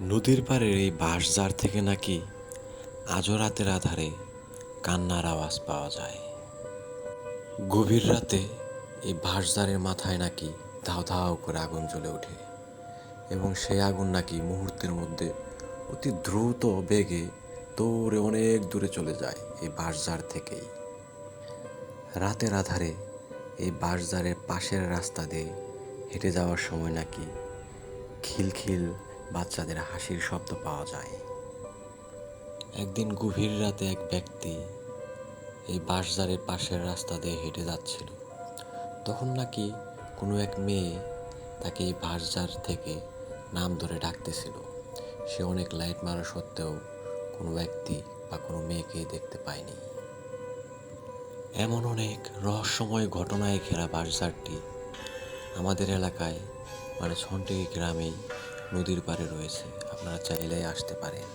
নদীর পাড়ের এই বাঁশঝাড় থেকে নাকি আজও রাতের আধারে কান্নার আওয়াজ পাওয়া যায়। গভীর রাতে এই বাঁশঝাড়ের মাথায় নাকি ধাও ধাও করে আগুন জ্বলে ওঠে এবং সেই আগুন নাকি মুহূর্তের মধ্যে অতি দ্রুত বেগে দৌড়ে অনেক দূরে চলে যায় এই বাঁশঝাড় থেকেই। রাতের আধারে এই বাঁশঝাড়ের পাশের রাস্তা দিয়ে হেঁটে যাওয়ার সময় নাকি খিলখিল বাচ্চাদের হাসির শব্দ পাওয়া যায়। একদিন গভীর রাতে এক ব্যক্তি এই বাঁশঝাড়ের পাশের রাস্তা দিয়ে হেঁটে যাচ্ছিল। তখন নাকি কোনো এক মেয়ে তাকে এই বাঁশঝাড় থেকে নাম ধরে ডাকতেছিল। সে অনেক লাইট মারা সত্ত্বেও কোনো ব্যক্তি বা কোনো মেয়েকেই দেখতে পায়নি। এমন অনেক রহস্যময় ঘটনায় ঘেরা বাঁশঝাড়টি আমাদের এলাকায় ছন্টিকি গ্রামেই নদীর পাড়ে রয়েছে। আপনারা চাইলেই আসতে পারেন।